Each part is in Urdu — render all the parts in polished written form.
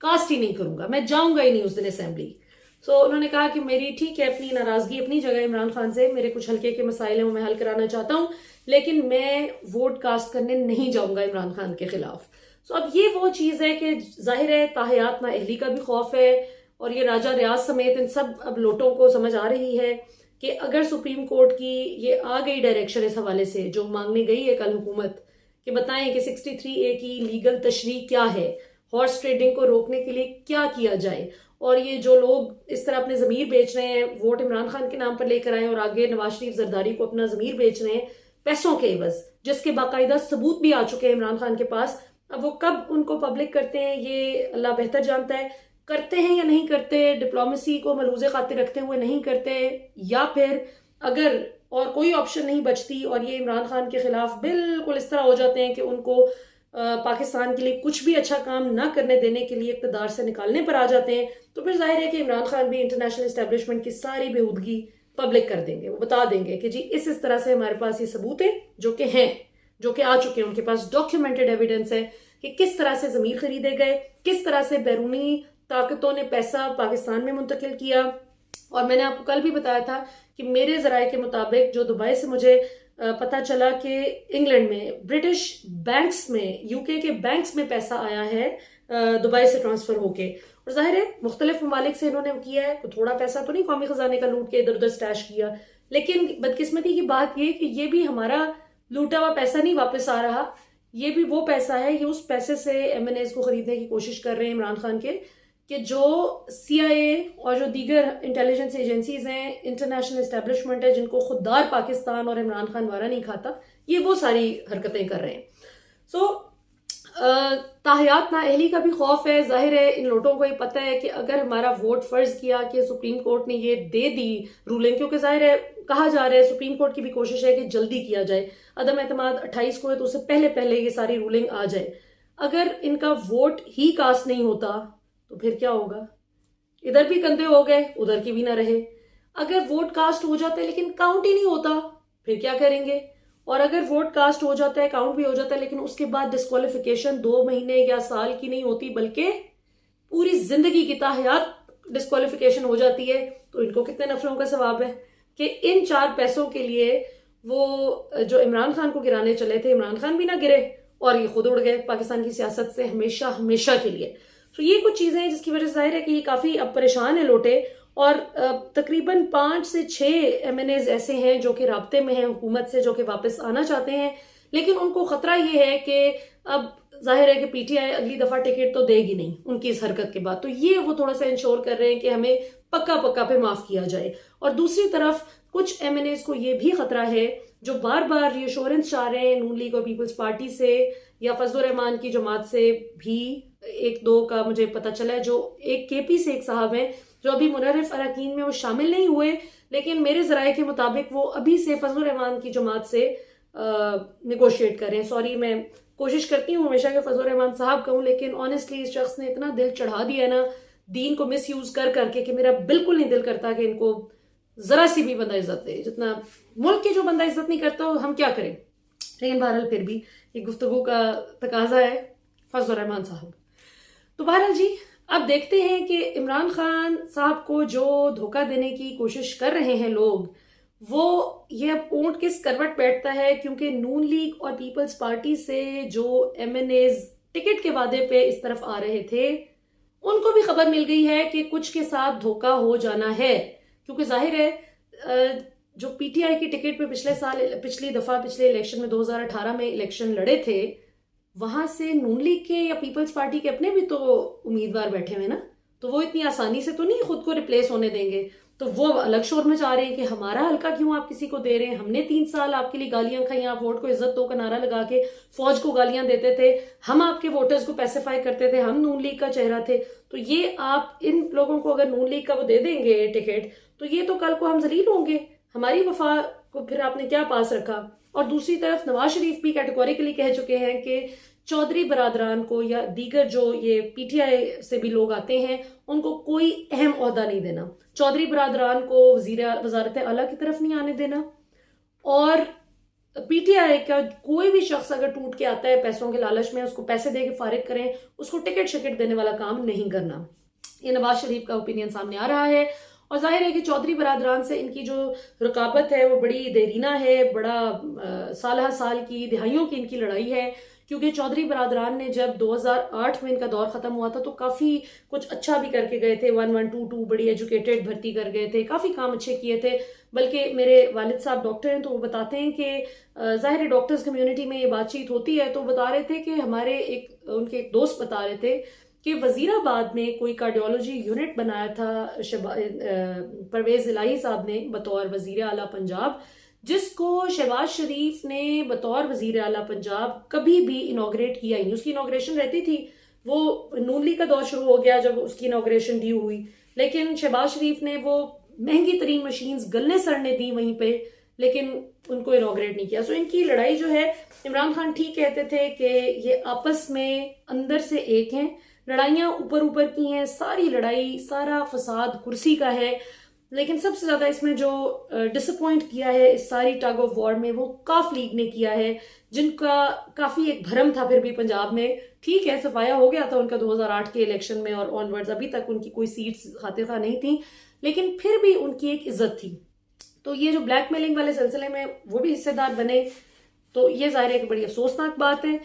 کاسٹ ہی نہیں کروں گا, میں جاؤں گا ہی نہیں اس دن اسمبلی. انہوں نے کہا کہ میری ٹھیک ہے اپنی ناراضگی اپنی جگہ عمران خان سے, میرے کچھ ہلکے کے مسائل ہیں وہ میں حل کرانا چاہتا ہوں, لیکن میں ووٹ کاسٹ کرنے نہیں جاؤں گا عمران خان کے خلاف. اب یہ وہ چیز ہے کہ ظاہر ہے تاحیات نااہلی کا بھی خوف ہے, اور یہ راجہ ریاض سمیت ان سب اب لوٹوں کو سمجھ آ رہی ہے کہ اگر سپریم کورٹ کی یہ آ گئی ڈائریکشن اس حوالے سے جو مانگنے گئی ہے کل حکومت کہ بتائیں کہ 63A کی لیگل تشریح کیا ہے, ہارس ٹریڈنگ کو روکنے کے لیے کیا کیا جائے, اور یہ جو لوگ اس طرح اپنے ضمیر بیچ رہے ہیں, ووٹ عمران خان کے نام پر لے کر آئے اور آگے نواز شریف زرداری کو اپنا ضمیر بیچ رہے ہیں پیسوں کے عوض, جس کے باقاعدہ ثبوت بھی آ چکے ہیں عمران خان کے پاس. اب وہ کب ان کو پبلک کرتے ہیں یہ اللہ بہتر جانتا ہے, کرتے ہیں یا نہیں کرتے, ڈپلومیسی کو ملوز خاطر رکھتے ہوئے نہیں کرتے, یا پھر اگر اور کوئی آپشن نہیں بچتی اور یہ عمران خان کے خلاف بالکل اس طرح ہو جاتے ہیں کہ ان کو پاکستان کے لیے کچھ بھی اچھا کام نہ کرنے دینے کے لیے اقتدار سے نکالنے پر آ جاتے ہیں, تو پھر ظاہر ہے کہ عمران خان بھی انٹرنیشنل اسٹیبلشمنٹ کی ساری بےہودگی پبلک کر دیں گے. وہ بتا دیں گے کہ جی اس طرح سے ہمارے پاس یہ ثبوت ہے جو کہ آ چکے ہیں, ان کے پاس ڈاکیومنٹڈ ایویڈنس ہے کہ کس طرح سے ضمیر خریدے گئے, کس طرح سے بیرونی طاقتوں نے پیسہ پاکستان میں منتقل کیا. اور میں نے آپ کو کل بھی بتایا تھا کہ میرے ذرائع کے مطابق جو دبئی سے مجھے پتا چلا کہ انگلینڈ میں برٹش بینکس میں, یو کے بینکس میں پیسہ آیا ہے دبئی سے ٹرانسفر ہو کے, اور ظاہر ہے مختلف ممالک سے انہوں نے کیا ہے, کوئی تھوڑا پیسہ تو نہیں قومی خزانے کا لوٹ کے ادھر ادھر سٹیش کیا, لیکن بدقسمتی کی بات یہ کہ یہ بھی ہمارا لوٹا ہوا پیسہ نہیں واپس آ رہا, یہ بھی وہ پیسہ ہے, یہ اس پیسے سے ایم این ایز کو خریدنے کی کوشش کر رہے ہیں عمران خان کے, کہ جو سی آئی اے اور جو دیگر انٹیلیجنس ایجنسیز ہیں, انٹرنیشنل اسٹیبلشمنٹ ہے, جن کو خوددار پاکستان اور عمران خان وارا نہیں کھاتا, یہ وہ ساری حرکتیں کر رہے ہیں. تاحیات نااہلی کا بھی خوف ہے. ظاہر ہے ان لوٹوں کو یہ پتہ ہے کہ اگر ہمارا ووٹ فرض کیا کہ سپریم کورٹ نے یہ دے دی رولنگ, کیونکہ ظاہر ہے کہا جا رہا ہے سپریم کورٹ کی بھی کوشش ہے کہ جلدی کیا جائے, عدم اعتماد 28 کو ہے تو اس سے پہلے یہ ساری رولنگ آ جائے. اگر ان کا ووٹ ہی کاسٹ نہیں ہوتا تو پھر کیا ہوگا, ادھر بھی کندھے ہو گئے ادھر کی بھی نہ رہے. اگر ووٹ کاسٹ ہو جاتا ہے لیکن کاؤنٹ ہی نہیں ہوتا پھر کیا کریں گے, اور اگر ووٹ کاسٹ ہو جاتا ہے کاؤنٹ بھی ہو جاتا ہے لیکن اس کے بعد ڈسکوالیفیکیشن 2 مہینے یا سال کی نہیں ہوتی بلکہ پوری زندگی کی تاحیات ڈسکوالیفیکیشن ہو جاتی ہے, تو ان کو کتنے نفروں کا ثواب ہے کہ ان 4 پیسوں کے لیے وہ جو عمران خان کو گرانے چلے تھے, عمران خان بھی نہ گرے اور یہ خود اڑ گئے پاکستان کی سیاست سے ہمیشہ کے لیے. تو یہ کچھ چیزیں ہیں جس کی وجہ سے ظاہر ہے کہ یہ کافی اب پریشان ہیں لوٹے, اور تقریباً 5 سے 6 ایم این ایز ایسے ہیں جو کہ رابطے میں ہیں حکومت سے, جو کہ واپس آنا چاہتے ہیں, لیکن ان کو خطرہ یہ ہے کہ اب ظاہر ہے کہ پی ٹی آئی اگلی دفعہ ٹکٹ تو دے گی نہیں ان کی اس حرکت کے بعد, تو یہ وہ تھوڑا سا انشور کر رہے ہیں کہ ہمیں پکا پہ معاف کیا جائے. اور دوسری طرف کچھ ایم این ایز کو یہ بھی خطرہ ہے جو بار بار ری ایشورنس چاہ رہے ہیں نون لیگ اور پیپلز پارٹی سے یا فضل الرحمان کی جماعت سے بھی, 1-2 کا مجھے پتا چلا ہے, جو ایک کے پی سے ایک صاحب ہیں جو ابھی منحرف اراکین میں وہ شامل نہیں ہوئے, لیکن میرے ذرائع کے مطابق وہ ابھی سے فضل الرحمان کی جماعت سے نیگوشیٹ کر رہے ہیں. سوری, میں کوشش کرتی ہوں ہمیشہ کہ فضل الرحمان صاحب کہوں, لیکن آنیسٹلی اس شخص نے اتنا دل چڑھا دیا ہے نا دین کو مس یوز کر کے کہ میرا بالکل نہیں دل کرتا کہ ان کو ذرا سی بھی بندہ عزت دے, جتنا ملک کے جو بندہ عزت نہیں کرتا ہم کیا کریں. لیکن بہرحال پھر بھی یہ گفتگو کا تقاضا ہے فضل الرحمان صاحب. تو بہرحال جی اب دیکھتے ہیں کہ عمران خان صاحب کو جو دھوکہ دینے کی کوشش کر رہے ہیں لوگ, وہ یہ اب اونٹ کس کروٹ بیٹھتا ہے, کیونکہ نون لیگ اور پیپلز پارٹی سے جو ایم این ایز ٹکٹ کے وعدے پہ اس طرف آ رہے تھے ان کو بھی خبر مل گئی ہے کہ کچھ کے ساتھ دھوکہ ہو جانا ہے, کیونکہ ظاہر ہے جو پی ٹی آئی کی ٹکٹ پہ پچھلی دفعہ پچھلے الیکشن میں 2018 میں الیکشن لڑے تھے, وہاں سے نون لیگ کے یا پیپلز پارٹی کے اپنے بھی تو امیدوار بیٹھے ہوئے نا, تو وہ اتنی آسانی سے تو نہیں خود کو ریپلیس ہونے دیں گے. تو وہ الگ شور میں چاہ رہے ہیں کہ ہمارا حلقہ کیوں آپ کسی کو دے رہے ہیں, ہم نے 3 سال آپ کے لیے گالیاں کھائیں, آپ ووٹ کو عزت دو کا نعرہ لگا کے فوج کو گالیاں دیتے تھے, ہم آپ کے ووٹرز کو پیسیفائی کرتے تھے, ہم نون لیگ کا چہرہ تھے, تو یہ آپ ان لوگوں کو اگر نون لیگ کا وہ دے دیں گے ٹکٹ تو یہ تو کل کو ہم ذلیل ہوں گے, ہماری وفا کو پھر آپ نے کیا پاس رکھا. اور دوسری طرف نواز شریف بھی کیٹیگوریکلی کہہ چکے ہیں کہ چودھری برادران کو یا دیگر جو یہ پی ٹی آئی سے بھی لوگ آتے ہیں ان کو کوئی اہم عہدہ نہیں دینا, چودھری برادران کو وزارت اعلیٰ کی طرف نہیں آنے دینا, اور پی ٹی آئی کا کوئی بھی شخص اگر ٹوٹ کے آتا ہے پیسوں کے لالچ میں، اس کو پیسے دے کے فارغ کریں، اس کو ٹکٹ شکٹ دینے والا کام نہیں کرنا. یہ نواز شریف کا اوپینین سامنے آ رہا ہے، اور ظاہر ہے کہ چودھری برادران سے ان کی جو رقابت ہے وہ بڑی دیرینہ ہے، بڑا سالہ سال کی، دہائیوں کی ان کی لڑائی ہے. کیونکہ چودھری برادران نے جب 2008 میں ان کا دور ختم ہوا تھا تو کافی کچھ اچھا بھی کر کے گئے تھے، 1122 بڑی ایجوکیٹڈ بھرتی کر گئے تھے، کافی کام اچھے کیے تھے. بلکہ میرے والد صاحب ڈاکٹر ہیں تو وہ بتاتے ہیں کہ ظاہر ڈاکٹرز کمیونٹی میں یہ بات چیت ہوتی ہے، تو بتا رہے تھے کہ ہمارے ان کے ایک دوست بتا رہے تھے کہ وزیر آباد میں کوئی کارڈیولوجی یونٹ بنایا تھا پرویز الہی صاحب نے بطور وزیر اعلیٰ پنجاب، جس کو شہباز شریف نے بطور وزیر اعلیٰ پنجاب کبھی بھی انوگریٹ کیا ہی نہیں. اس کی انوگریشن رہتی تھی، وہ نون لیگ کا دور شروع ہو گیا جب اس کی انوگریشن ڈیو ہوئی، لیکن شہباز شریف نے وہ مہنگی ترین مشینز گلنے سڑنے دی وہیں پہ، لیکن ان کو انوگریٹ نہیں کیا. سو ان کی لڑائی جو ہے، عمران خان ٹھیک کہتے تھے کہ یہ آپس میں اندر سے ایک ہیں، لڑائیاں اوپر اوپر کی ہیں، ساری لڑائی سارا فساد کرسی کا ہے. لیکن سب سے زیادہ اس میں جو ڈس اپوائنٹ کیا ہے اس ساری ٹگ آف وار میں، وہ کاف لیگ نے کیا ہے، جن کا کافی ایک بھرم تھا پھر بھی پنجاب میں. ٹھیک ہے صفایا ہو گیا تھا ان کا 2008 کے الیکشن میں، اور آن ورڈز ابھی تک ان کی کوئی سیٹس خاطر خواہ نہیں تھیں، لیکن پھر بھی ان کی ایک عزت تھی. تو یہ جو بلیک میلنگ والے سلسلے میں وہ بھی حصے دار بنے، تو یہ ظاہر ہے کہ بڑی افسوسناک بات ہے.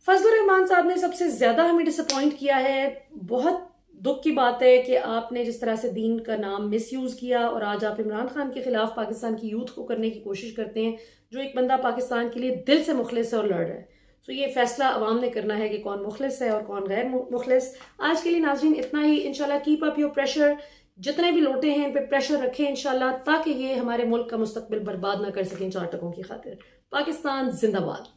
فضل الرحمان صاحب نے سب سے زیادہ ہمیں ڈس اپوائنٹ کیا ہے. بہت دکھ کی بات ہے کہ آپ نے جس طرح سے دین کا نام مس یوز کیا، اور آج آپ عمران خان کے خلاف پاکستان کی یوتھ کو کرنے کی کوشش کرتے ہیں، جو ایک بندہ پاکستان کے لیے دل سے مخلص ہے اور لڑ رہا ہے. سو یہ فیصلہ عوام نے کرنا ہے کہ کون مخلص ہے اور کون غیر مخلص. آج کے لیے ناظرین اتنا ہی. انشاءاللہ کیپ اپ یور پریشر، جتنے بھی لوٹے ہیں ان پہ پریشر رکھیں انشاءاللہ، تاکہ یہ ہمارے ملک کا مستقبل برباد نہ کر سکیں 4 ٹکوں کی خاطر. پاکستان زندہ باد.